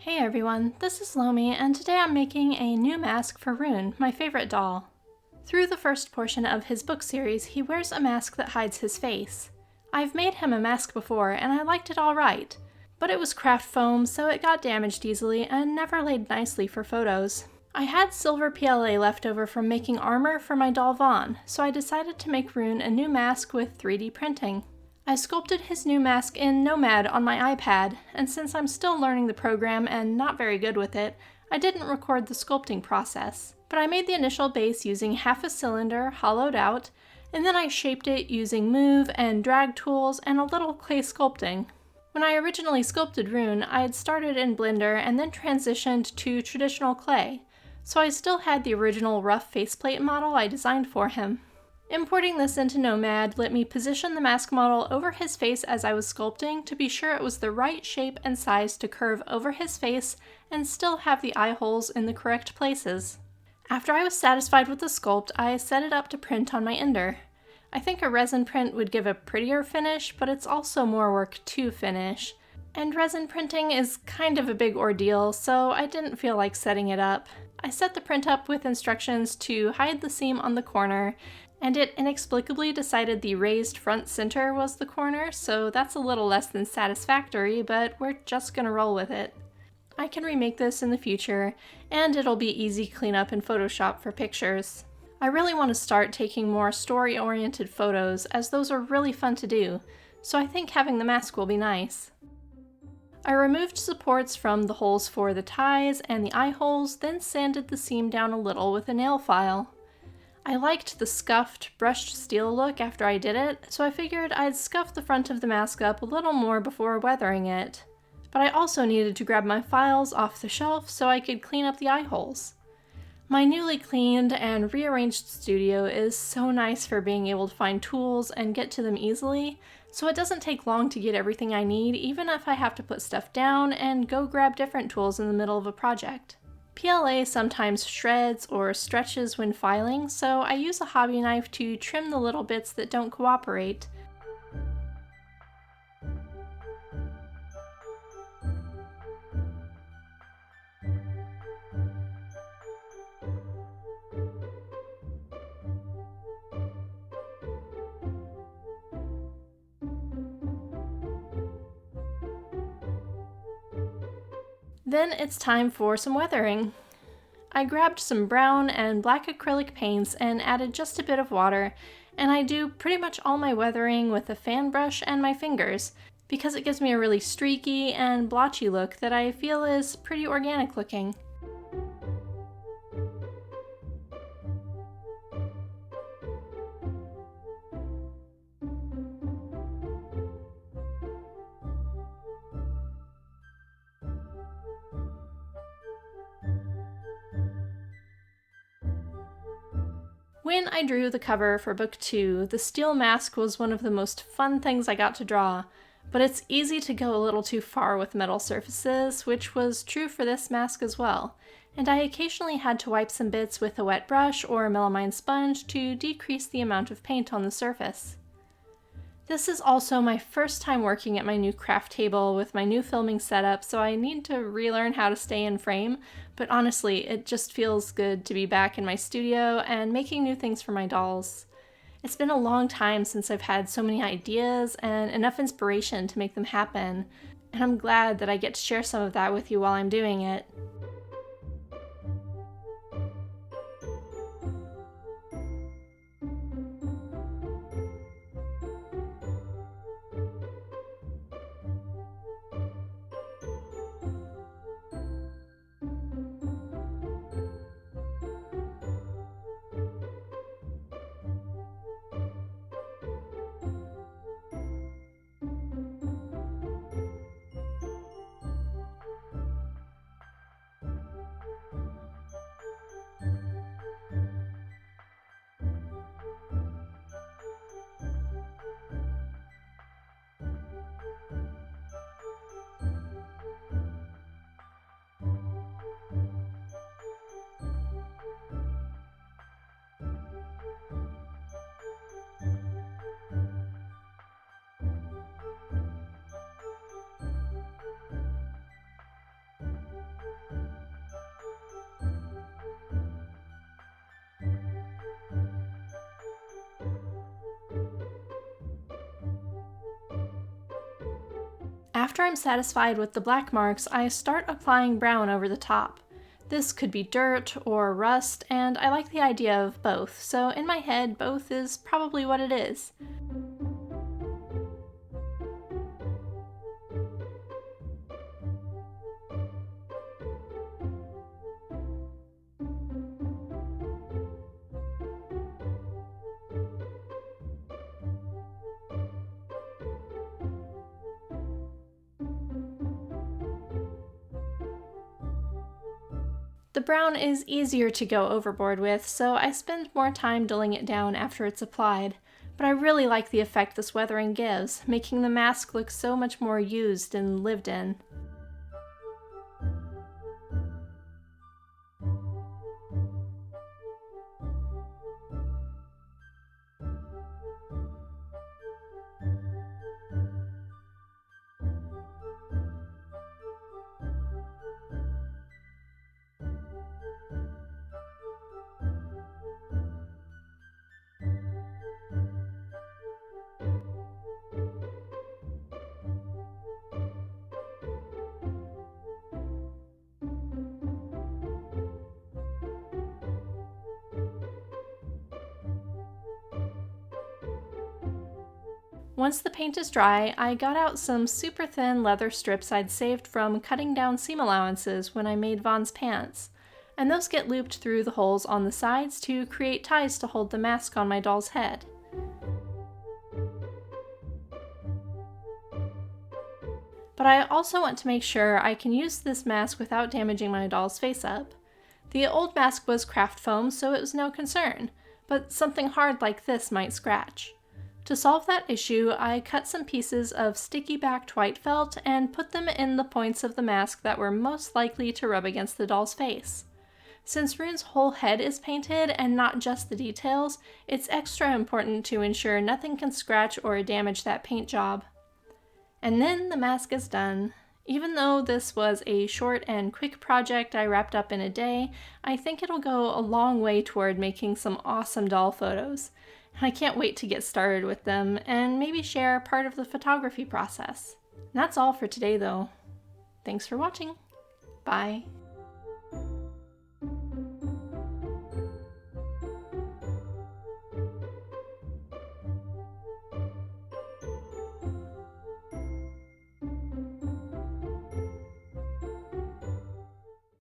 Hey everyone, this is Lomi, and today I'm making a new mask for Rune, my favorite doll. Through the first portion of his book series, he wears a mask that hides his face. I've made him a mask before, and I liked it alright, but it was craft foam, so it got damaged easily and never laid nicely for photos. I had silver PLA left over from making armor for my doll Vahn, so I decided to make Rune a new mask with 3D printing. I sculpted his new mask in Nomad on my iPad, and since I'm still learning the program and not very good with it, I didn't record the sculpting process. But I made the initial base using half a cylinder, hollowed out, and then I shaped it using move and drag tools and a little clay sculpting. When I originally sculpted Rune, I had started in Blender and then transitioned to traditional clay, so I still had the original rough faceplate model I designed for him. Importing this into Nomad let me position the mask model over his face as I was sculpting to be sure it was the right shape and size to curve over his face and still have the eye holes in the correct places. After I was satisfied with the sculpt, I set it up to print on my Ender. I think a resin print would give a prettier finish, but it's also more work to finish. And resin printing is kind of a big ordeal, so I didn't feel like setting it up. I set the print up with instructions to hide the seam on the corner, and it inexplicably decided the raised front center was the corner, so that's a little less than satisfactory, but we're just gonna roll with it. I can remake this in the future, and it'll be easy cleanup in Photoshop for pictures. I really want to start taking more story-oriented photos, as those are really fun to do, so I think having the mask will be nice. I removed supports from the holes for the ties and the eye holes, then sanded the seam down a little with a nail file. I liked the scuffed, brushed steel look after I did it, so I figured I'd scuff the front of the mask up a little more before weathering it. But I also needed to grab my files off the shelf so I could clean up the eye holes. My newly cleaned and rearranged studio is so nice for being able to find tools and get to them easily, so it doesn't take long to get everything I need, even if I have to put stuff down and go grab different tools in the middle of a project. PLA sometimes shreds or stretches when filing, so I use a hobby knife to trim the little bits that don't cooperate. Then it's time for some weathering. I grabbed some brown and black acrylic paints and added just a bit of water, and I do pretty much all my weathering with a fan brush and my fingers, because it gives me a really streaky and blotchy look that I feel is pretty organic looking. When I drew the cover for book 2, the steel mask was one of the most fun things I got to draw, but it's easy to go a little too far with metal surfaces, which was true for this mask as well, and I occasionally had to wipe some bits with a wet brush or a melamine sponge to decrease the amount of paint on the surface. This is also my first time working at my new craft table with my new filming setup, so I need to relearn how to stay in frame, but honestly, it just feels good to be back in my studio and making new things for my dolls. It's been a long time since I've had so many ideas and enough inspiration to make them happen, and I'm glad that I get to share some of that with you while I'm doing it. After I'm satisfied with the black marks, I start applying brown over the top. This could be dirt or rust, and I like the idea of both, so in my head, both is probably what it is. The brown is easier to go overboard with, so I spend more time dulling it down after it's applied, but I really like the effect this weathering gives, making the mask look so much more used and lived in. Once the paint is dry, I got out some super thin leather strips I'd saved from cutting down seam allowances when I made Vahn's pants, and those get looped through the holes on the sides to create ties to hold the mask on my doll's head. But I also want to make sure I can use this mask without damaging my doll's face up. The old mask was craft foam, so it was no concern, but something hard like this might scratch. To solve that issue, I cut some pieces of sticky-backed white felt and put them in the points of the mask that were most likely to rub against the doll's face. Since Rune's whole head is painted and not just the details, it's extra important to ensure nothing can scratch or damage that paint job. And then the mask is done. Even though this was a short and quick project I wrapped up in a day, I think it'll go a long way toward making some awesome doll photos. I can't wait to get started with them and maybe share part of the photography process. And that's all for today though. Thanks for watching. Bye.